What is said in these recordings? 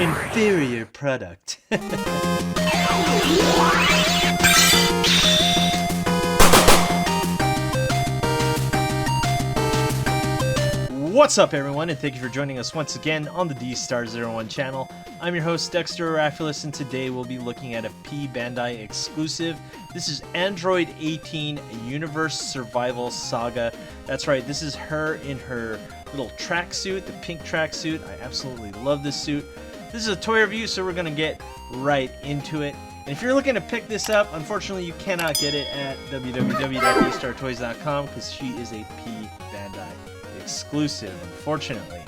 inferior product. What's up, everyone, and thank you for joining us once again on the Dstar01 channel. I'm your host, Dexter Arafiles, and today we'll be looking at a P Bandai exclusive. This is Android 18 Universe Survival Saga. That's right, this is her in her little tracksuit, the pink tracksuit. I absolutely love this suit. This is a toy review, so we're going to get right into it. And if you're looking to pick this up, unfortunately you cannot get it at www.dstartoys.com because she is a P Bandai exclusive, unfortunately.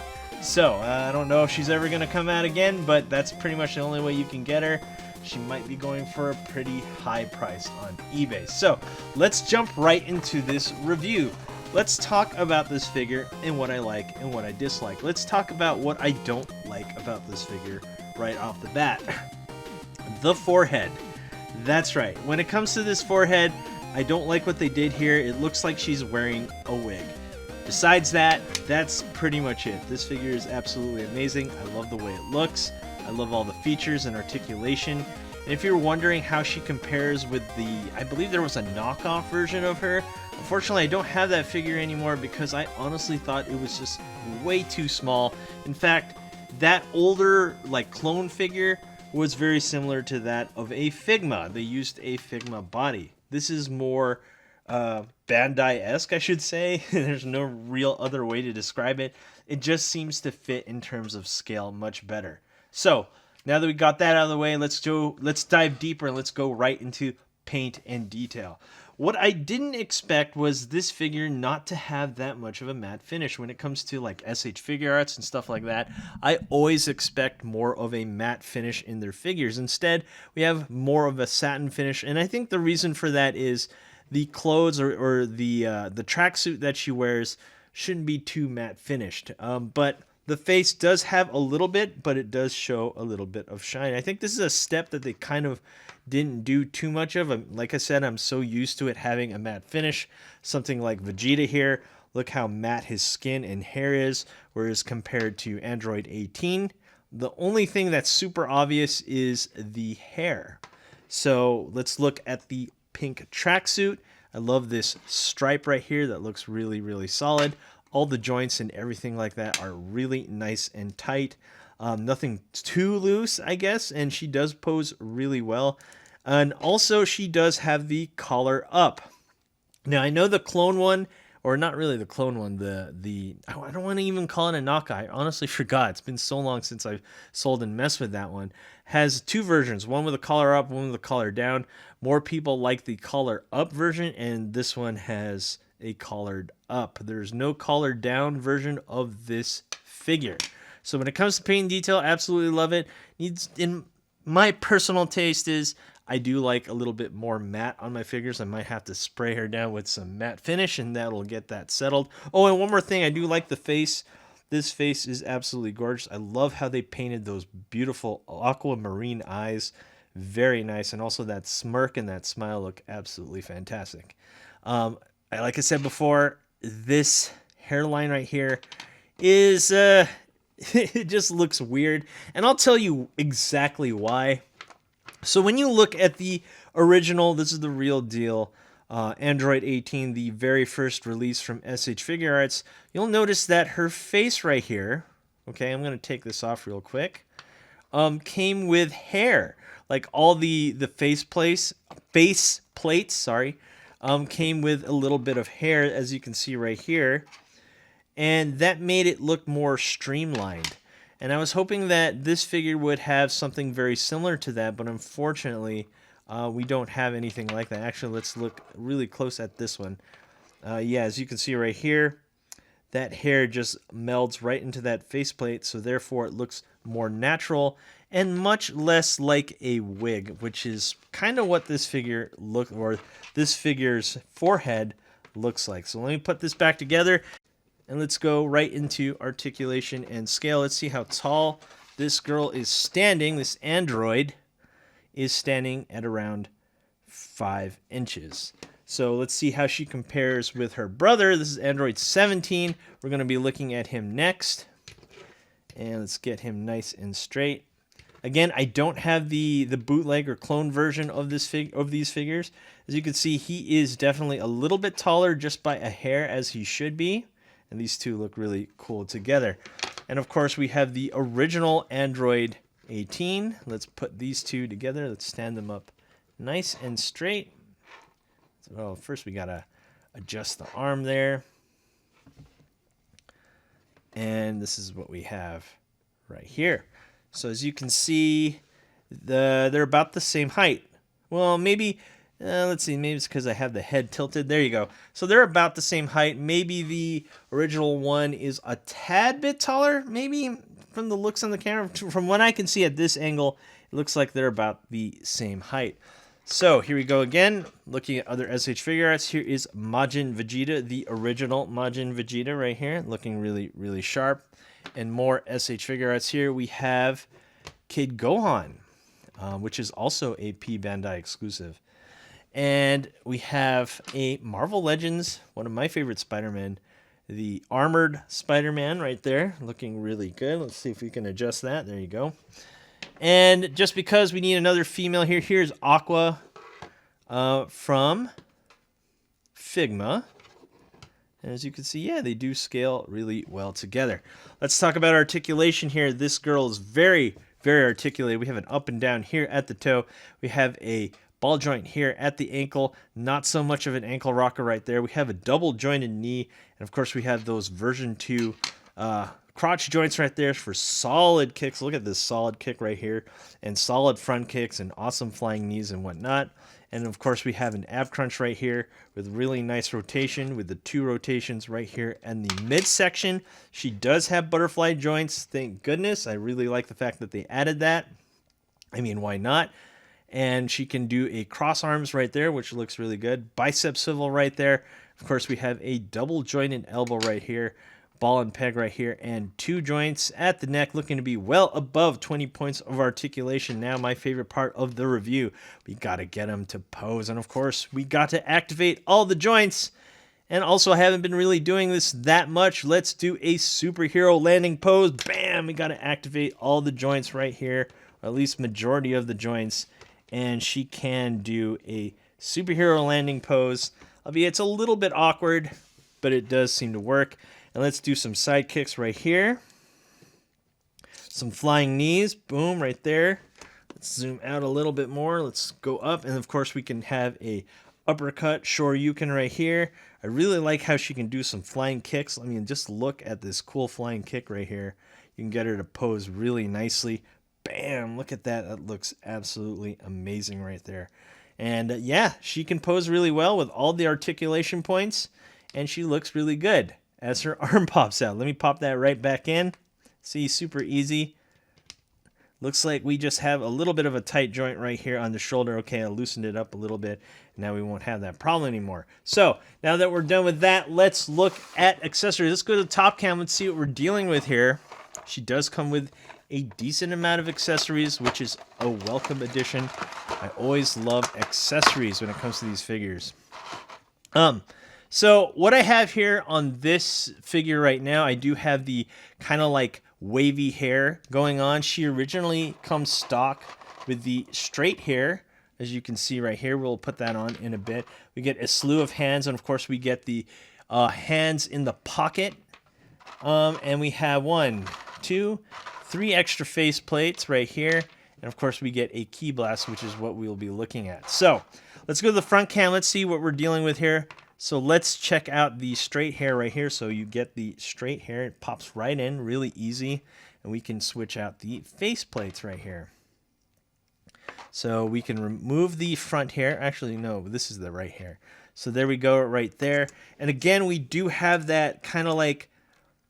So, I don't know if she's ever going to come out again, but that's pretty much the only way you can get her. She might be going for a pretty high price on eBay. So, let's jump right into this review. Let's talk about this figure and what I like and what I dislike. Let's talk about what I don't like about this figure right off the bat. The forehead. That's right. When it comes to this forehead, I don't like what they did here. It looks like she's wearing a wig. Besides that, that's pretty much it. This figure is absolutely amazing. I love the way it looks. I love all the features and articulation. And if you're wondering how she compares with I believe there was a knockoff version of her. Unfortunately, I don't have that figure anymore because I honestly thought it was just way too small. In fact, that older, clone figure was very similar to that of a Figma. They used a Figma body. This is more Bandai-esque, I should say. There's no real other way to describe it. It just seems to fit in terms of scale much better. So, now that we got that out of the way, let's dive deeper and let's go right into paint and detail. What I didn't expect was this figure not to have that much of a matte finish when it comes to SH Figuarts and stuff like that. I always expect more of a matte finish in their figures. Instead, we have more of a satin finish, and I think the reason for that is the clothes or the tracksuit that she wears shouldn't be too matte finished. But the face does have a little bit, but it does show a little bit of shine. I think this is a step that they kind of didn't do too much of. Like I said, I'm so used to it having a matte finish. Something like Vegeta here. Look how matte his skin and hair is, whereas compared to Android 18, the only thing that's super obvious is the hair. So let's look at the pink tracksuit. I love this stripe right here that looks really, really solid. All the joints and everything like that are really nice and tight. Nothing too loose, I guess, and she does pose really well. And also, she does have the collar up. Now, I know the clone one, or not really the clone one, I don't want to even call it a knockoff. I honestly forgot. It's been so long since I've sold and messed with that one. Has two versions, one with the collar up, one with the collar down. More people like the collar up version, and this one has a collared up. There's no collared down version of this figure. So when it comes to paint and detail, absolutely love it. In my personal taste is I do like a little bit more matte on my figures. I might have to spray her down with some matte finish, and that'll get that settled. Oh, and one more thing, I do like the face. This face is absolutely gorgeous. I love how they painted those beautiful aquamarine eyes. Very nice, and also that smirk and that smile look absolutely fantastic. Like I said before, this hairline right here is it just looks weird, and I'll tell you exactly why. So when you look at the original, this is the real deal, Android 18, the very first release from SH Figuarts, you'll notice that her face right here, okay, I'm going to take this off real quick, came with hair. Like all the face plates, came with a little bit of hair, as you can see right here. And that made it look more streamlined. And I was hoping that this figure would have something very similar to that, but unfortunately, we don't have anything like that. Actually, let's look really close at this one. Yeah, as you can see right here, that hair just melds right into that faceplate, so therefore it looks more natural and much less like a wig, which is kind of what this figure's forehead looks like. So let me put this back together. And let's go right into articulation and scale. Let's see how tall this girl is standing. This android is standing at around 5 inches. So let's see how she compares with her brother. This is Android 17. We're going to be looking at him next. And let's get him nice and straight. Again, I don't have the bootleg or clone version of these figures. As you can see, he is definitely a little bit taller just by a hair, as he should be. And these two look really cool together. And of course, we have the original Android 18. Let's put these two together. Let's stand them up nice and straight. So first we gotta adjust the arm there. And this is what we have right here. So as you can see, they're about the same height. Well, maybe, let's see, maybe it's because I have the head tilted. There you go. So they're about the same height. Maybe the original one is a tad bit taller. Maybe from the looks on the camera, from what I can see at this angle, it looks like they're about the same height. So here we go again, looking at other SH Figuarts. Here is Majin Vegeta, the original Majin Vegeta right here, looking really, really sharp. And more SH Figuarts here. We have Kid Gohan, which is also a P Bandai exclusive. And we have a Marvel Legends, one of my favorite Spider-Man, the Armored Spider-Man right there, looking really good. Let's see if we can adjust that. There you go. And just because we need another female here, here's Aqua from Figma. And as you can see, yeah, they do scale really well together. Let's talk about articulation here. This girl is very, very articulated. We have an up and down here at the toe. We have a ball joint here at the ankle. Not so much of an ankle rocker right there. We have a double jointed knee. And of course, we have those version 2 crotch joints right there for solid kicks. Look at this solid kick right here, and solid front kicks and awesome flying knees and whatnot. And of course, we have an ab crunch right here with really nice rotation with the 2 rotations right here in the midsection. She does have butterfly joints. Thank goodness. I really like the fact that they added that. I mean, why not? And she can do a cross arms right there, which looks really good. Bicep swivel right there. Of course, we have a double jointed elbow right here. Ball and peg right here, and 2 joints at the neck, looking to be well above 20 points of articulation. Now my favorite part of the review, we got to get them to pose, and of course we got to activate all the joints. And also, I haven't been really doing this that much. Let's do a superhero landing pose. Bam! We got to activate all the joints right here, or at least majority of the joints, and she can do a superhero landing pose. Albeit it's a little bit awkward, but it does seem to work. And let's do some side kicks right here. Some flying knees. Boom, right there. Let's zoom out a little bit more. Let's go up. And of course, we can have a uppercut shoryuken right here. I really like how she can do some flying kicks. I mean, just look at this cool flying kick right here. You can get her to pose really nicely. Bam, look at that. That looks absolutely amazing right there. And yeah, she can pose really well with all the articulation points. And she looks really good as her arm pops out. Let me pop that right back in. See, super easy. Looks like we just have a little bit of a tight joint right here on the shoulder. Okay, I loosened it up a little bit. Now we won't have that problem anymore. So, now that we're done with that, let's look at accessories. Let's go to the top cam. Let's see what we're dealing with here. She does come with a decent amount of accessories, which is a welcome addition. I always love accessories when it comes to these figures. So what I have here on this figure right now, I do have the kind of like wavy hair going on. She originally comes stock with the straight hair, as you can see right here. We'll put that on in a bit. We get a slew of hands, and of course we get the hands in the pocket. And we have 1, 2, 3 extra face plates right here. And of course we get a key blast, which is what we'll be looking at. So let's go to the front cam. Let's see what we're dealing with here. So let's check out the straight hair right here. So you get the straight hair. It pops right in, really easy. And we can switch out the face plates right here. So we can remove the front hair. Actually, no, this is the right hair. So there we go, right there. And again, we do have that kind of like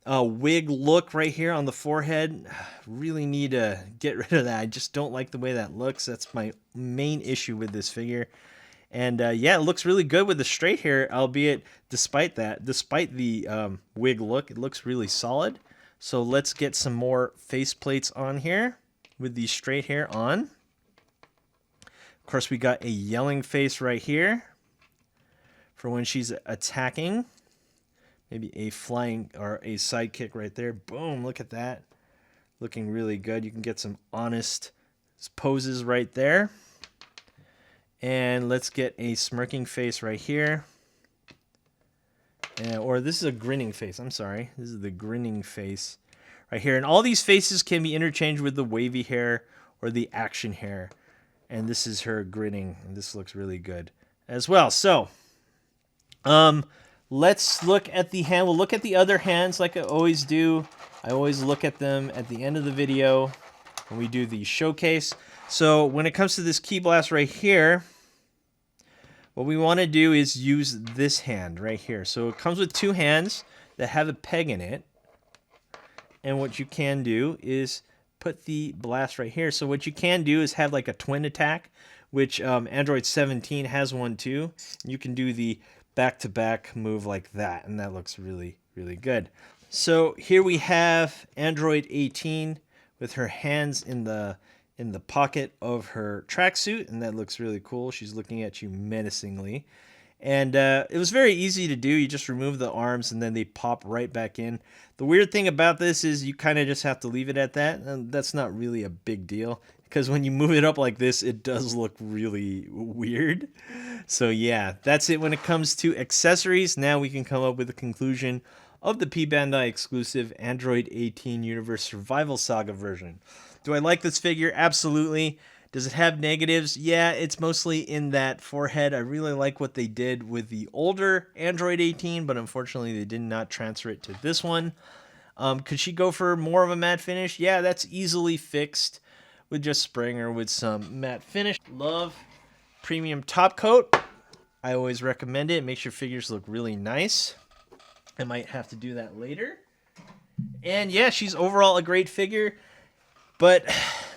wig look right here on the forehead. Really need to get rid of that. I just don't like the way that looks. That's my main issue with this figure. And yeah, it looks really good with the straight hair, albeit despite the wig look, it looks really solid. So let's get some more face plates on here with the straight hair on. Of course, we got a yelling face right here for when she's attacking. Maybe a flying or a side kick right there. Boom, look at that. Looking really good. You can get some honest poses right there. And let's get a smirking face right here. Or this is a grinning face. I'm sorry. This is the grinning face right here. And all these faces can be interchanged with the wavy hair or the action hair. And this is her grinning. And this looks really good as well. So, let's look at the hand. We'll look at the other hands like I always do. I always look at them at the end of the video when we do the showcase. So when it comes to this Ki Blast right here, what we want to do is use this hand right here. So it comes with two hands that have a peg in it. And what you can do is put the blast right here. So what you can do is have like a twin attack, which Android 17 has one too. You can do the back-to-back move like that, and that looks really, really good. So here we have Android 18 with her hands in the pocket of her tracksuit, and that looks really cool. She's looking at you menacingly. And it was very easy to do. You just remove the arms, and then they pop right back in. The weird thing about this is you kind of just have to leave it at that, and that's not really a big deal, because when you move it up like this, it does look really weird. So yeah, that's it when it comes to accessories. Now we can come up with a conclusion of the P Bandai exclusive Android 18 Universe Survival Saga version. Do I like this figure? Absolutely. Does it have negatives? Yeah, it's mostly in that forehead. I really like what they did with the older Android 18, but unfortunately they did not transfer it to this one. Could she go for more of a matte finish? Yeah, that's easily fixed with just spraying her with some matte finish. Love premium top coat. I always recommend it. It makes your figures look really nice. I might have to do that later. And yeah, she's overall a great figure. But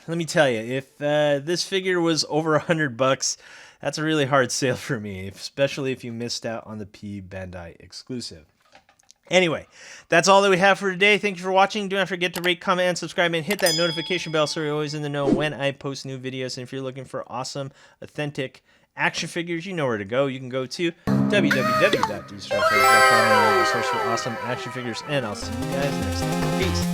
let me tell you, if this figure was over $100, that's a really hard sale for me, especially if you missed out on the P Bandai exclusive. Anyway, that's all that we have for today. Thank you for watching. Do not forget to rate, comment, and subscribe, and hit that notification bell so you're always in the know when I post new videos. And if you're looking for awesome, authentic action figures, you know where to go. You can go to www.Dstar01.com and search for awesome action figures. And I'll see you guys next time. Peace.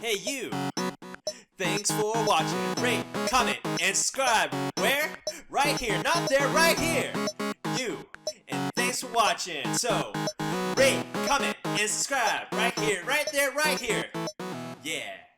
Hey you! Thanks for watching. Rate, comment, and subscribe. Where? Right here. Not there, right here. You. And thanks for watching. So, rate, comment, and subscribe. Right here, right there, right here. Yeah.